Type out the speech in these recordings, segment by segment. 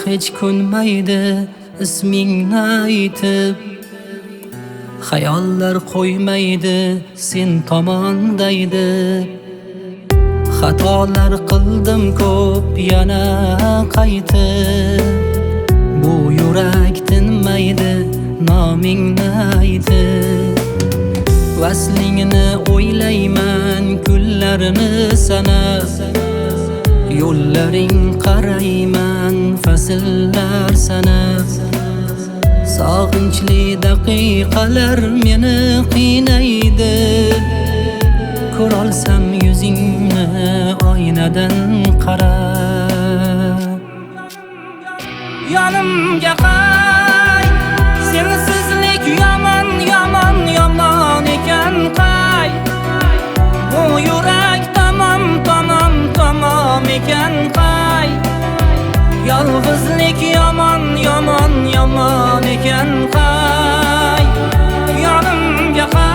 hech ko'nmaydi ismingni aytib, xayollar qo'ymaydi sen tomondaydi. Xatolar qildim ko'p yana qaytib, bu yurak tinmaydi nomingni aytib. Vaslingni o'ylayman kunlarini sanab, yo'llaring qarayman fasllar sanab. Sog'inchli daqiqalar meni qiynaydi, ko'rolsam yuzingni oynadan qarab. Yonimga qay, sensizlik yomon yomon yomon ekan qay. Bu yurak tamom tamom tamom ekan qay. Yolg'izlik yomon yomon yomon ekan qay. Yonimga qay.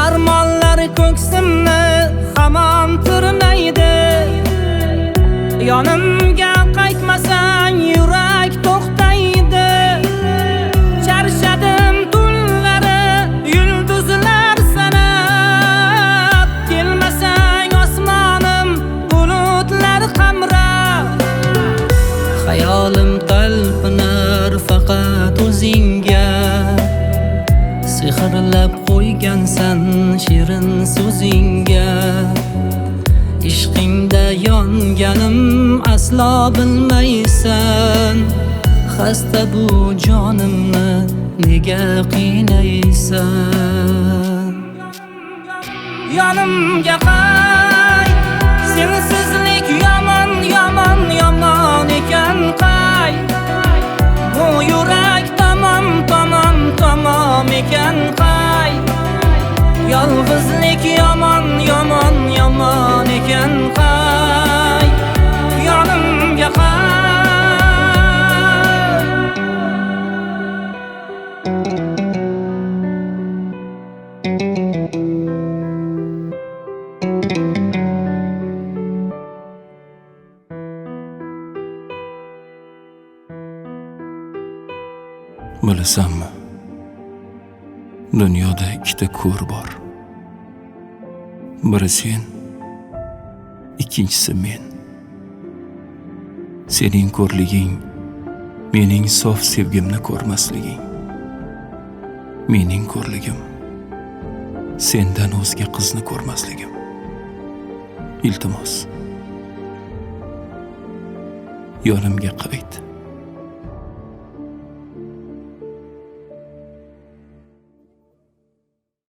Armonlar ko'ksimni hamon tirnaydi, yonimga qaytmasang yurak to'xtaydi. Charchadim tunlari yulduzlar sanab, kelmasang osmonim bulutlar qamrab. Xayolim talpinar faqat o'zingga, sehrlab qo'ygansan shirin so'zingga. Ishqingda yonganim aslo bilmaysan, xasta bu jonimni nega qiynaysan. Yonimga qay, sensizlik yomon yomon yomon ekan qay. Bu yurak tamom tamom tamom ekan qay. Yolg'izlik yomon yomon yomon ekan qay. Yonimga qay. Bilasanmi, dunyoda ikkita ko'r bor. Biri sen, ikkinchisi men. Sening ko'rliging mening sof sevgimni ko'rmasliging. Mening ko'rligim sendan o'zga qizni ko'rmasligim. Iltimos, yonimga qayt.